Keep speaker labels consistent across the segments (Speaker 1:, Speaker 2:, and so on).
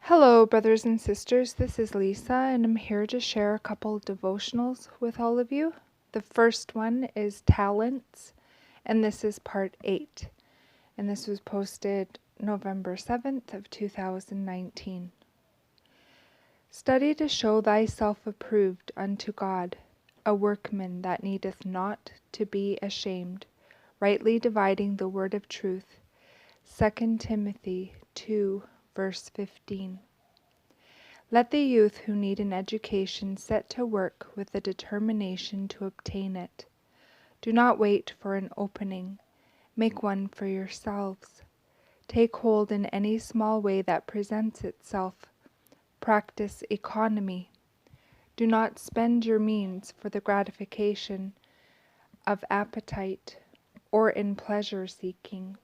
Speaker 1: Hello, brothers and sisters. This is Lisa, and I'm here to share a couple devotionals with all of you. The first one is Talents, and this is part 8. And this was posted November 7th of 2019. Study to show thyself approved unto God, a workman that needeth not to be ashamed, rightly dividing the word of truth. 2 Timothy 2, verse 15. Let the youth who need an education set to work with the determination to obtain it. Do not wait for an opening. Make one for yourselves. Take hold in any small way that presents itself. Practice economy. Do not spend your means for the gratification of appetite or in pleasure seeking.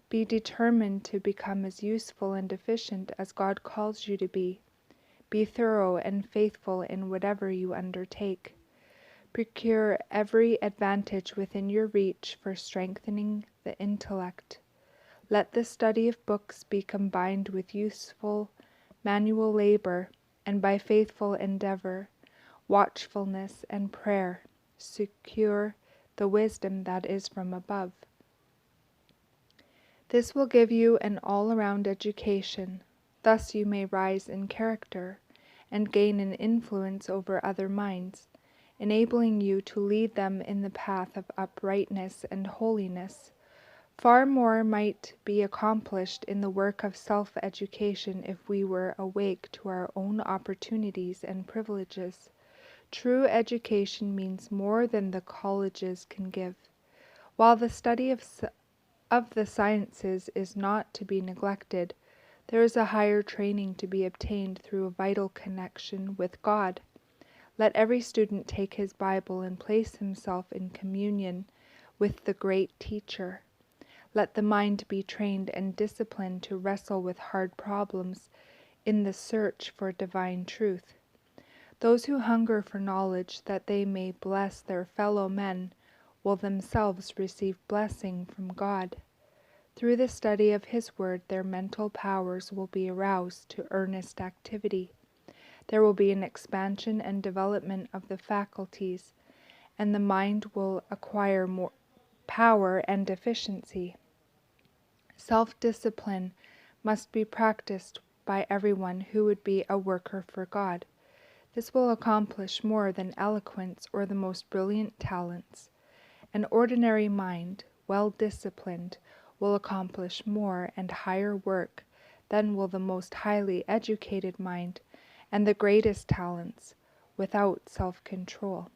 Speaker 1: Be determined to become as useful and efficient as God calls you to be. Be thorough and faithful in whatever you undertake. Procure every advantage within your reach for strengthening the intellect. Let the study of books be combined with useful manual labor, and by faithful endeavor, watchfulness, and prayer, secure the wisdom that is from above. This will give you an all-around education. Thus you may rise in character and gain an influence over other minds, enabling you to lead them in the path of uprightness and holiness. Far more might be accomplished in the work of self-education if we were awake to our own opportunities and privileges. True education means more than the colleges can give. While the study of the sciences is not to be neglected, there is a higher training to be obtained through a vital connection with God. Let every student take his Bible and place himself in communion with the great teacher. Let the mind be trained and disciplined to wrestle with hard problems in the search for divine truth. Those who hunger for knowledge that they may bless their fellow men will themselves receive blessing from God. Through the study of His Word, their mental powers will be aroused to earnest activity. There will be an expansion and development of the faculties, and the mind will acquire more power and efficiency. Self-discipline must be practiced by everyone who would be a worker for God. This will accomplish more than eloquence or the most brilliant talents. An ordinary mind, well disciplined, will accomplish more and higher work than will the most highly educated mind and the greatest talents without self-control.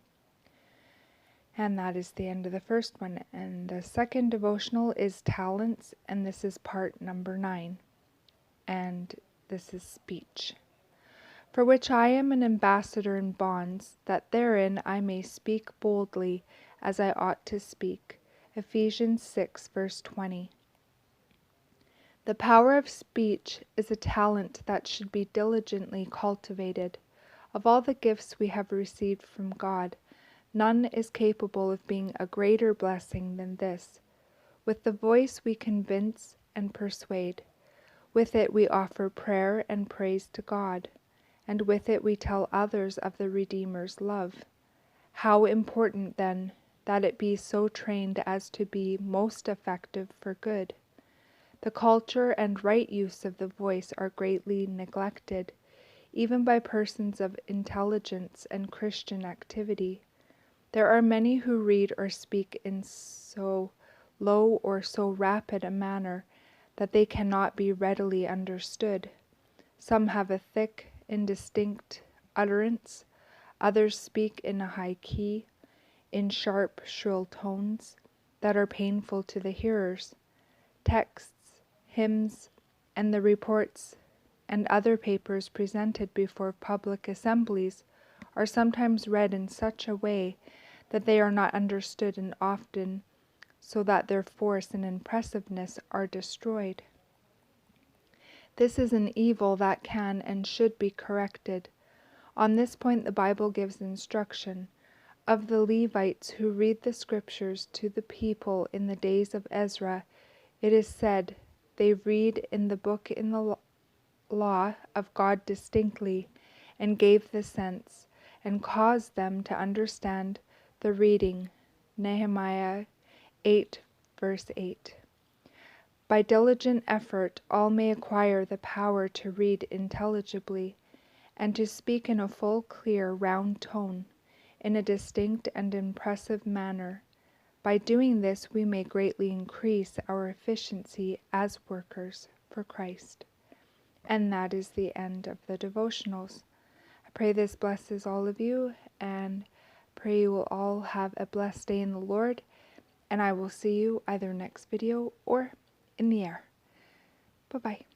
Speaker 1: And that is the end of the first one. And the second devotional is Talents, and this is part number 9. And this is speech. For which I am an ambassador in bonds, that therein I may speak boldly as I ought to speak. Ephesians 6, verse 20. The power of speech is a talent that should be diligently cultivated. Of all the gifts we have received from God, none is capable of being a greater blessing than this. With the voice we convince and persuade. With it we offer prayer and praise to God, and with it we tell others of the Redeemer's love. How important, then, that it be so trained as to be most effective for good. The culture and right use of the voice are greatly neglected, even by persons of intelligence and Christian activity. There are many who read or speak in so low or so rapid a manner that they cannot be readily understood. Some have a thick, indistinct utterance, others speak in a high key, in sharp, shrill tones that are painful to the hearers. Texts, hymns, and the reports and other papers presented before public assemblies are sometimes read in such a way that they are not understood, and often so that their force and impressiveness are destroyed. This is an evil that can and should be corrected. On this point the Bible gives instruction. Of the Levites who read the scriptures to the people in the days of Ezra, it is said, they read in the book in the law of God distinctly, and gave the sense, and caused them to understand the reading. Nehemiah 8, verse 8. By diligent effort all may acquire the power to read intelligibly, and to speak in a full, clear, round tone, in a distinct and impressive manner. By doing this we may greatly increase our efficiency as workers for Christ. And that is the end of the devotionals. I pray this blesses all of you, and pray you will all have a blessed day in the Lord, and I will see you either next video or in the air. Bye-bye.